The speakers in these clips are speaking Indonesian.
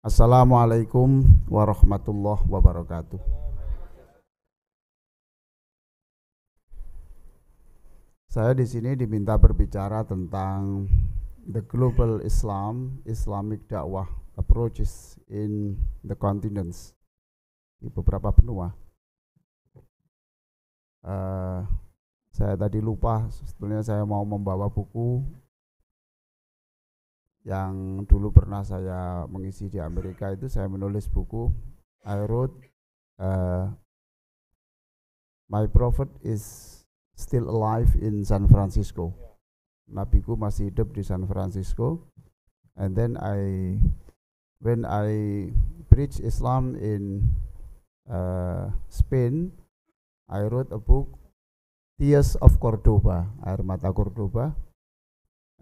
Assalamualaikum warahmatullahi wabarakatuh. Saya di sini diminta berbicara tentang the global Islamic dakwah approaches in the continents, di beberapa benua. Saya tadi lupa, sebetulnya saya mau membawa buku yang dulu pernah saya mengisi di Amerika. Itu saya menulis buku, I wrote My Prophet is still alive in San Francisco. Nabiku masih hidup di San Francisco. And then when I preach Islam in Spain, I wrote a book, Tears of Cordoba, Air Mata Cordoba.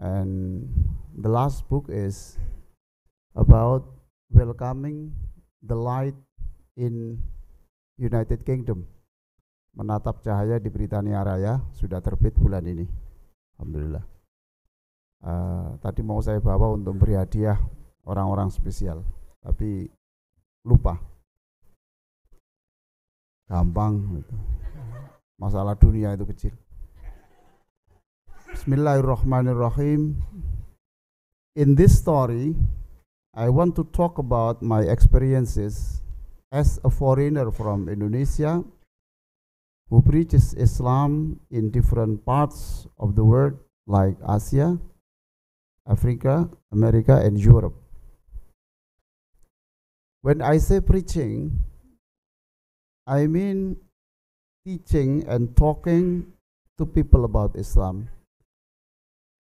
And the last book is about welcoming the light in United Kingdom. Menatap cahaya di Britania Raya, sudah terbit bulan ini. Alhamdulillah. Tadi mau saya bawa untuk beri hadiah orang-orang spesial, tapi lupa. Gampang gitu. Masalah dunia itu kecil. Bismillahirrahmanirrahim. In this story, I want to talk about my experiences as a foreigner from Indonesia who preaches Islam in different parts of the world like Asia, Africa, America, and Europe. When I say preaching, I mean teaching and talking to people about Islam,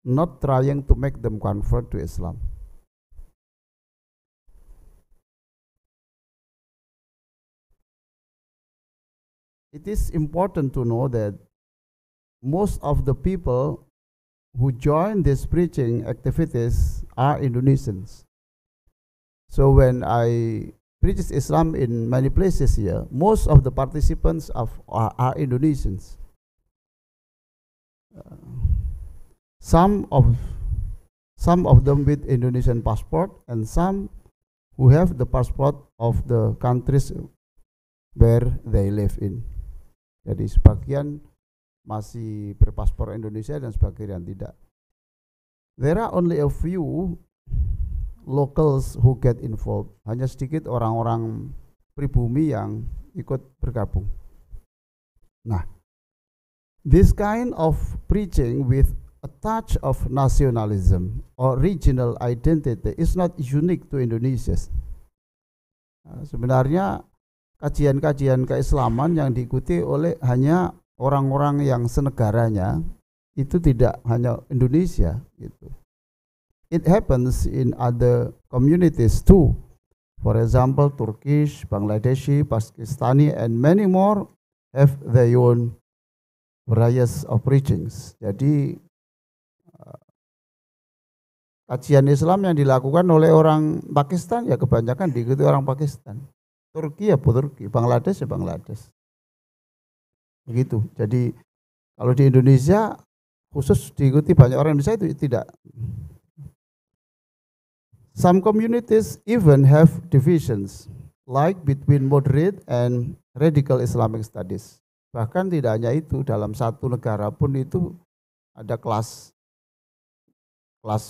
not trying to make them convert to Islam. It is important to know that most of the people who join these preaching activities are Indonesians. So when I preach Islam in many places here, most of the participants are Indonesians. Some of them with Indonesian passport, and some who have the passport of the countries where they live in. Jadi sebagian masih berpaspor Indonesia dan sebagian tidak. There are only a few locals who get involved. Hanya sedikit orang-orang pribumi yang ikut bergabung. Nah, this kind of preaching with a touch of nationalism or regional identity is not unique to Indonesia. Sebenarnya kajian-kajian keislaman yang diikuti oleh hanya orang-orang yang senegaranya, itu tidak hanya Indonesia gitu. It happens in other communities too. For example, Turkish, Bangladeshi, Pakistani, and many more have their own varieties of preachings. Jadi kajian Islam yang dilakukan oleh orang Pakistan ya kebanyakan diikuti orang Pakistan. Turki ya Turki, Bangladesh ya Bangladesh. Begitu. Jadi kalau di Indonesia khusus diikuti banyak orang Indonesia itu tidak. Some communities even have divisions, like between moderate and radical Islamic studies. Bahkan tidak hanya itu, dalam satu negara pun itu ada kelas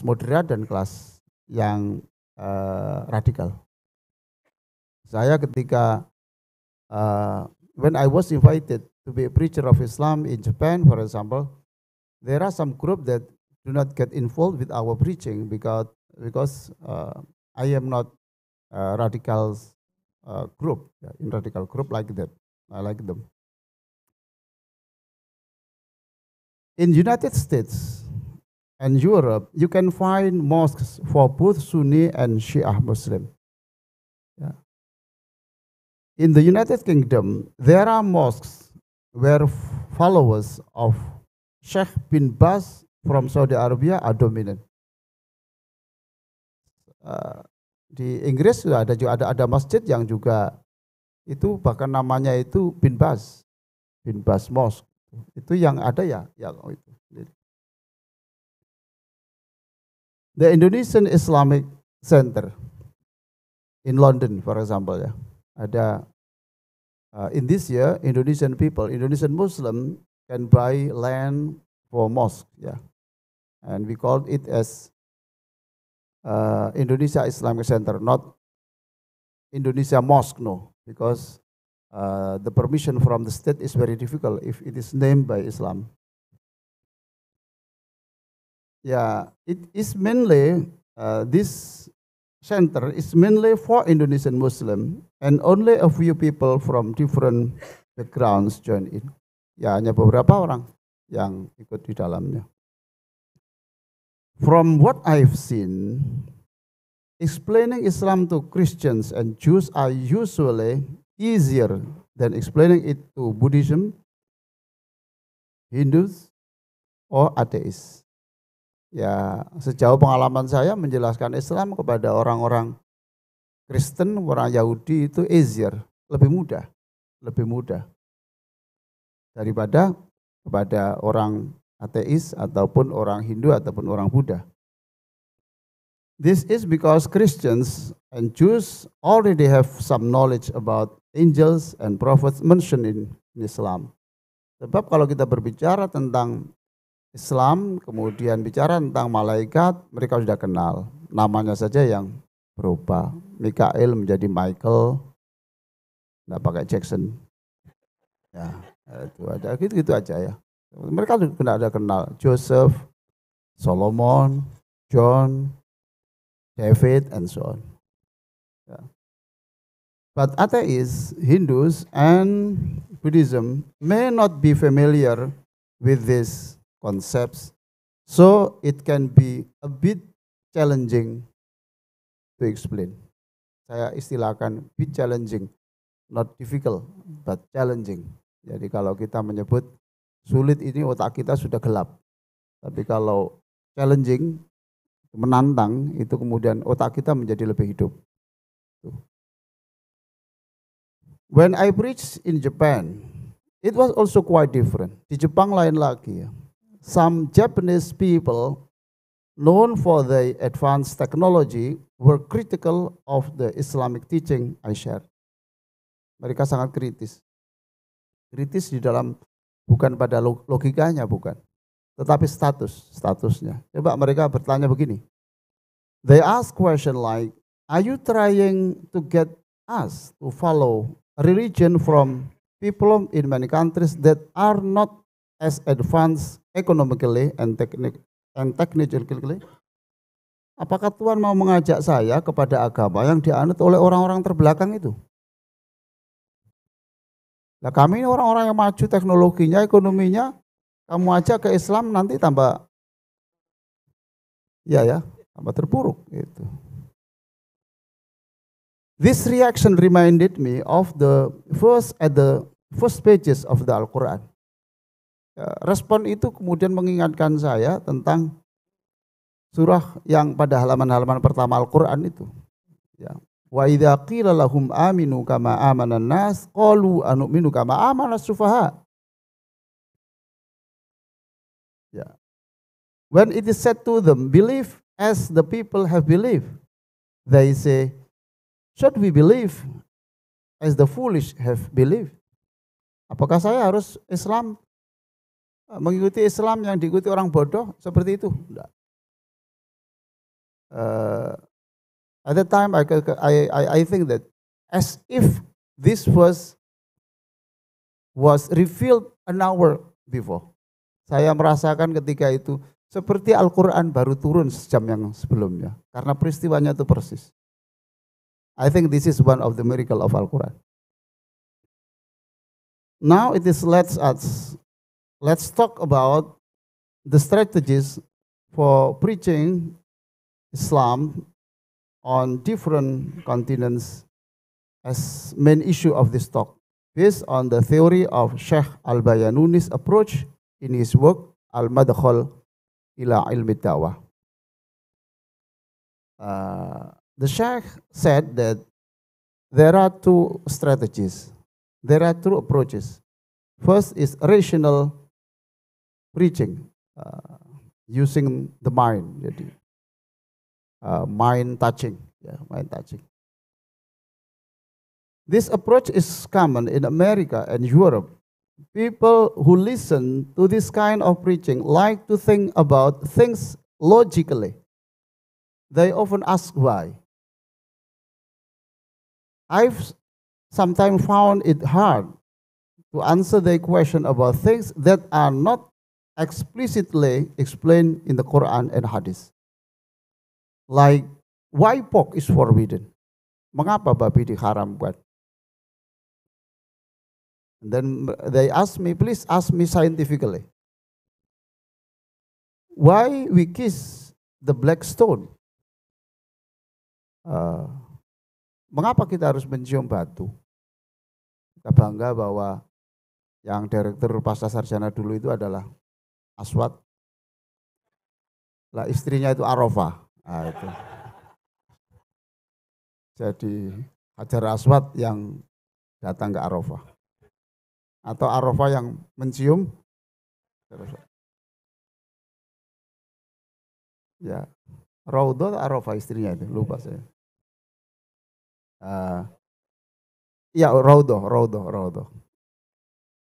moderat dan kelas yang radikal. Saya ketika when I was invited to be a preacher of Islam in Japan, for example, there are some group that do not get involved with our preaching because I am not a radical group, in radical group like that. I like them. In United States and Europe, you can find mosques for both Sunni and Shia Muslim. Yeah. In the United Kingdom, there are mosques where followers of Sheikh bin Baz from Saudi Arabia are dominant. Di Inggris juga ada masjid yang juga itu bahkan namanya itu bin Baz Mosque. Itu yang ada ya itu. The Indonesian Islamic Center in London, for example, ya, ada in this year Indonesian people, Indonesian Muslim can buy land for mosque, ya, and we called it as Indonesia Islamic Center, not Indonesia Mosque, no, because the permission from the state is very difficult if it is named by Islam. Yeah, it is mainly this center is mainly for Indonesian Muslim, and only a few people from different backgrounds join in. Ya, hanya beberapa orang yang ikut di dalamnya. From what I've seen, explaining Islam to Christians and Jews are usually easier than explaining it to Buddhism, Hindus, or ateis. Ya, sejauh pengalaman saya menjelaskan Islam kepada orang-orang Kristen, orang Yahudi itu easier, lebih mudah daripada kepada orang ateis ataupun orang Hindu ataupun orang Buddha. This is because Christians and Jews already have some knowledge about angels and prophets mentioned in Islam. Sebab kalau kita berbicara tentang Islam, kemudian bicara tentang malaikat, mereka sudah kenal. Namanya saja yang berubah. Mikael menjadi Michael, nggak pakai Jackson. Ya, itu ada gitu aja ya. Mereka sudah ada kenal. Joseph, Solomon, John, David, and so on. Ya. But atheists, Hindus, and Buddhism may not be familiar with this concepts, so it can be a bit challenging to explain. Saya istilahkan bit challenging, not difficult, but challenging. Jadi kalau kita menyebut sulit, ini otak kita sudah gelap. Tapi kalau challenging, menantang, itu kemudian otak kita menjadi lebih hidup. When I preached in Japan, it was also quite different. Di Jepang lain lagi ya. Some Japanese people known for their advanced technology were critical of the Islamic teaching I shared. Mereka sangat kritis. Kritis di dalam, bukan pada logikanya, bukan. Tetapi statusnya. Coba mereka bertanya begini. They ask question like, are you trying to get us to follow a religion from people in many countries that are not as advanced economically and technically? Apakah Tuhan mau mengajak saya kepada agama yang dianut oleh orang-orang terbelakang itu? Nah, kami ini orang-orang yang maju teknologinya, ekonominya, kamu ajak ke Islam nanti tambah tambah terpuruk gitu. This reaction reminded me of the first pages of the Al-Quran. Respon itu kemudian mengingatkan saya tentang surah yang pada halaman-halaman pertama Al-Quran itu. Ya. Wa idza qila lahum aminu kama amanan nas qalu anu'minu kama amanas sufaha. Ya. When it is said to them, believe as the people have believed, they say, should we believe as the foolish have believed? Apakah saya harus mengikuti Islam yang diikuti orang bodoh seperti itu? Enggak. At that time I think that as if this was revealed an hour before. Saya merasakan ketika itu seperti Al-Quran baru turun sejam yang sebelumnya. Karena peristiwanya itu persis. I think this is one of the miracle of Al-Quran. Now let's talk about the strategies for preaching Islam on different continents as main issue of this talk, based on the theory of Sheikh Al-Bayanuni's approach in his work Al-Madkhal ila Ilmi Da'wah. The Sheikh said that there are two strategies, there are two approaches. First is rational preaching, using the mind, jadi mind touching, mind touching. This approach is common in America and Europe. People who listen to this kind of preaching like to think about things logically. They often ask why. I've sometimes found it hard to answer their question about things that are not explicitly explained in the Quran and Hadith. Like, why pork is forbidden? Mengapa babi diharamkan? And then they ask me, please ask me scientifically. Why we kiss the black stone? Mengapa kita harus mencium batu? Kita bangga bahwa yang direktur pasca sarjana dulu itu adalah Aswad. Lah istrinya itu Arafah. Nah, itu. Jadi Hajar Aswad yang datang ke Arafah. Atau Arafah yang mencium. Ya, Raudhah atau Arafah istrinya itu, lupa saya. Ya, Raudhah.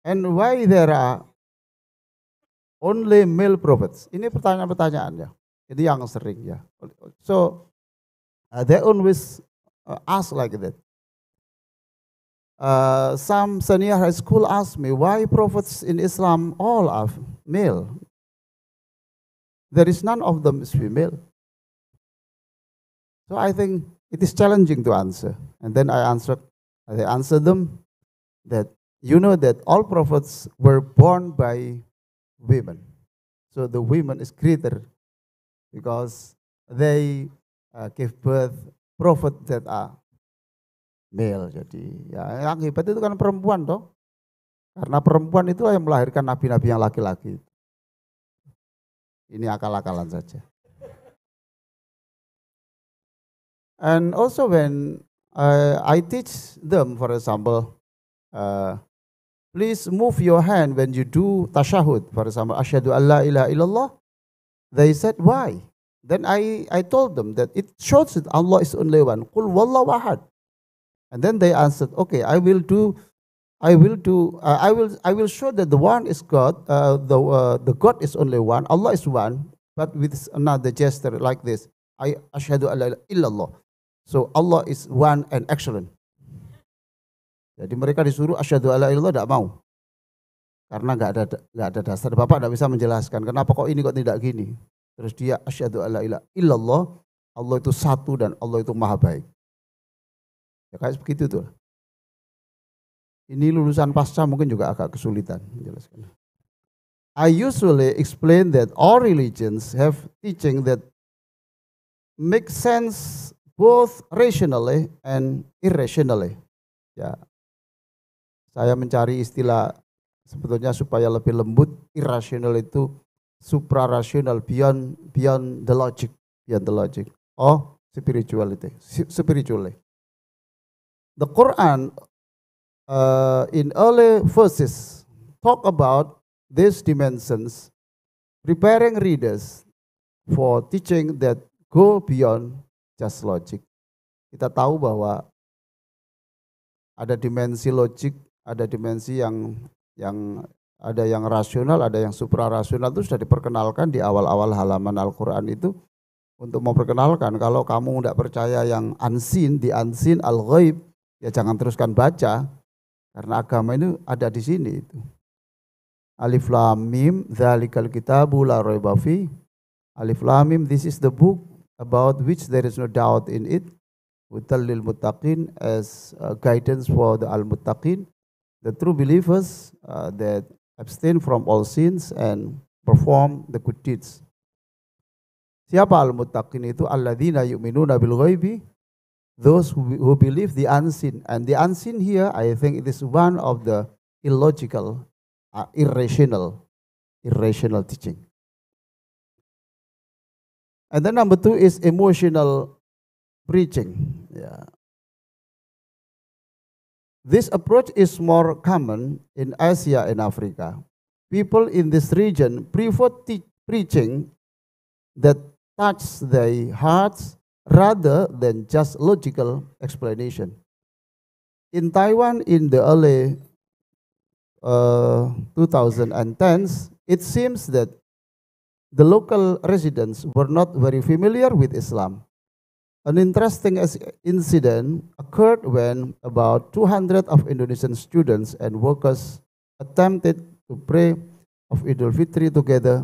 And why there are only male prophets? Ini pertanyaan-pertanyaannya. Ini yang sering ya. So they always ask like that. Some senior high school asked me, why prophets in Islam all are male? There is none of them is female. So I think it is challenging to answer. And then I answered them that you know that all prophets were born by women. So the women is greater because they give birth prophet that are male. Jadi ya yang hebat itu kan perempuan toh. Karena perempuan itu yang melahirkan nabi-nabi yang laki-laki. Ini akal-akalan saja. And also when I teach them, for example, please move your hand when you do tashahud. For example, asyhadu an la ilaha illallah. They said, why? Then I told them that it shows that Allah is only one. Qul wallahu ahad. And then they answered, okay, I will show that the one is God, the God is only one, Allah is one, but with another gesture like this, I asyhadu an la ilaha illallah. So Allah is one and excellent. Jadi mereka disuruh asyhadu an la ilaha illallah tidak mau. Karena nggak ada dasar. Bapak tidak bisa menjelaskan kenapa kok ini kok tidak gini. Terus dia asyhadu an la ilaha illallah, Allah itu satu dan Allah itu maha baik. Ya kayak begitu tuh. Ini lulusan pasca mungkin juga agak kesulitan menjelaskan. I usually explain that all religions have teaching that make sense both rationally and irrationally. Ya, saya mencari istilah sebetulnya supaya lebih lembut. Irrational itu suprarational, beyond the logic, or spirituality. The Quran in early verses talk about these dimensions, preparing readers for teaching that go beyond just logic. Kita tahu bahwa ada dimensi logik, ada dimensi yang ada yang rasional, ada yang suprarasional, itu sudah diperkenalkan di awal-awal halaman Al-Quran itu untuk memperkenalkan. Kalau kamu tidak percaya yang unseen, the unseen, al-ghaib, ya jangan teruskan baca, karena agama itu ada di sini itu. Alif Lam Mim, dzalikal kitabu la raiba fi. Alif Lam Mim, this is the book about which there is no doubt in it. Hutal lil muttaqin, as guidance for the al-muttaqin, the true believers that abstain from all sins and perform the good deeds. Siapa al-muttaqin itu? Alladzina yu'minuna bil ghaibi, those who believe the unseen. And the unseen here, I think it is one of the illogical, irrational teaching. And then number 2 is emotional preaching. Yeah. This approach is more common in Asia and Africa. People in this region prefer preaching that touch their hearts rather than just logical explanation. in Taiwan in the early 2010s, it seems that the local residents were not very familiar with Islam. An interesting incident occurred when about 200 of Indonesian students and workers attempted to pray of Idul Fitri together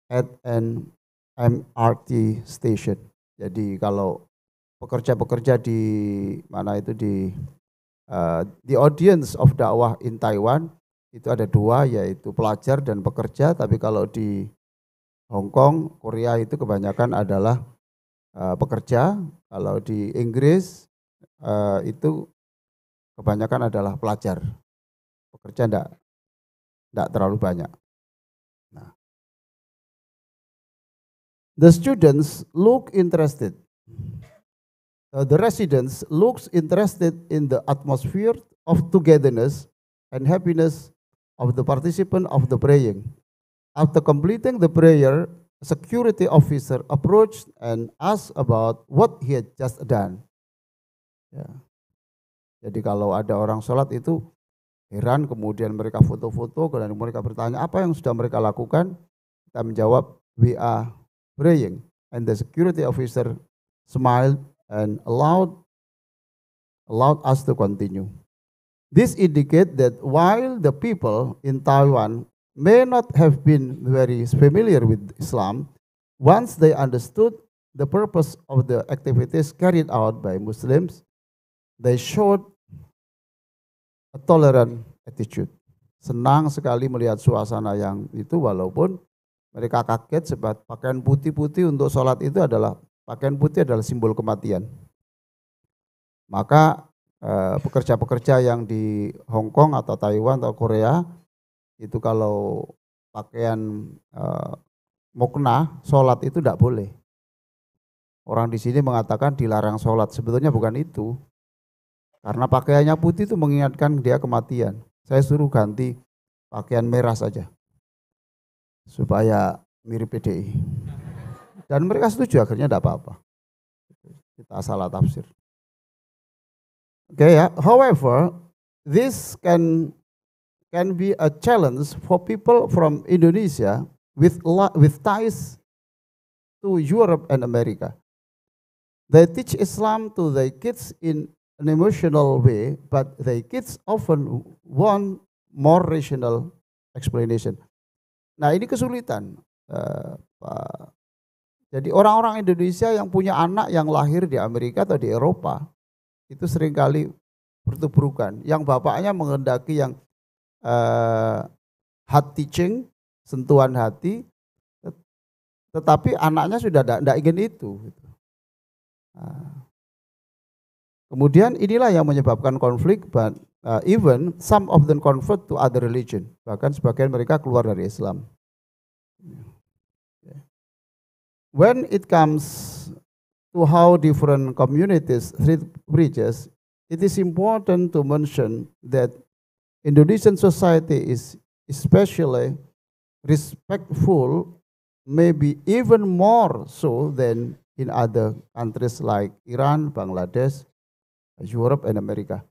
at an MRT station. Jadi kalau pekerja-pekerja di mana itu di the audience of dakwah in Taiwan itu ada dua, yaitu pelajar dan pekerja. Tapi kalau di Hong Kong, Korea itu kebanyakan adalah pekerja. Kalau di Inggris itu kebanyakan adalah pelajar. Pekerja enggak terlalu banyak. Nah, the students look interested. The residents looks interested in the atmosphere of togetherness and happiness of the participant of the praying. After completing the prayer, a security officer approached and asked about what he had just done. Ya. Jadi kalau ada orang sholat itu heran, kemudian mereka foto-foto, dan mereka bertanya apa yang sudah mereka lakukan. Kita menjawab, we are praying. And the security officer smiled and allowed us to continue. This indicates that while the people in Taiwan may not have been very familiar with Islam, once they understood the purpose of the activities carried out by Muslims, they showed a tolerant attitude. Senang sekali melihat suasana yang itu, walaupun mereka kaget sebab pakaian putih-putih untuk sholat itu adalah, pakaian putih adalah simbol kematian. Maka pekerja-pekerja yang di Hong Kong atau Taiwan atau Korea itu kalau pakaian mukna sholat itu tidak boleh. Orang di sini mengatakan dilarang sholat, sebetulnya bukan itu. Karena pakaiannya putih itu mengingatkan dia kematian. Saya suruh ganti pakaian merah saja supaya mirip PDI. Dan mereka setuju, akhirnya tidak apa-apa. Kita salah tafsir. Okay, ya. However, this can be a challenge for people from Indonesia with ties to Europe and America. They teach Islam to their kids in an emotional way, but their kids often want more rational explanation. Nah, ini kesulitan. Jadi orang-orang Indonesia yang punya anak yang lahir di Amerika atau di Eropa itu seringkali bertubrukan. Yang bapaknya menghendaki yang heart teaching, sentuhan hati, tetapi anaknya sudah tidak ingin itu. Kemudian inilah yang menyebabkan konflik, but even some of them convert to other religion. Bahkan sebagian mereka keluar dari Islam. When it comes to how different communities treat preachers, it is important to mention that Indonesian society is especially respectful, maybe even more so than in other countries like Iran, Bangladesh, Europe, and America.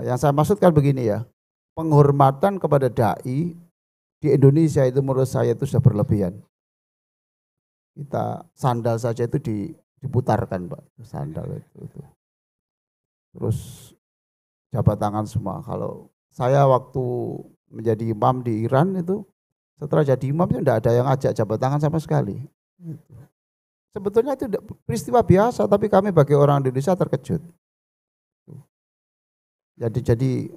Yang saya maksudkan begini ya, penghormatan kepada dai di Indonesia itu menurut saya itu sudah berlebihan. Kita sandal saja itu diputarkan, Pak, sandal itu. Terus jabat tangan semua. Kalau saya waktu menjadi imam di Iran itu, setelah jadi imam itu tidak ada yang ajak jabat tangan sama sekali. Sebetulnya itu peristiwa biasa, tapi kami bagi orang Indonesia terkejut. Jadi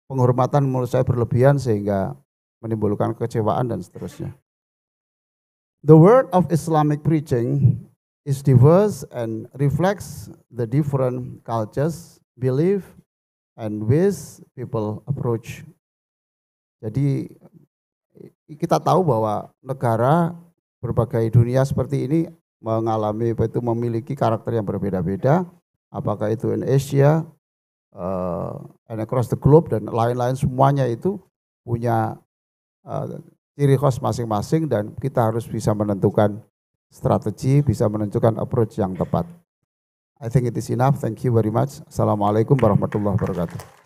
penghormatan menurut saya berlebihan sehingga menimbulkan kekecewaan dan seterusnya. The word of Islamic preaching is diverse and reflects the different cultures, belief, and ways people approach. Jadi kita tahu bahwa negara berbagai dunia seperti ini mengalami itu memiliki karakter yang berbeda-beda, apakah itu in Asia, and across the globe, dan lain-lain, semuanya itu punya ciri khas masing-masing, dan kita harus bisa menentukan strategi, bisa menentukan approach yang tepat. I think it is enough. Thank you very much. Assalamualaikum warahmatullahi wabarakatuh.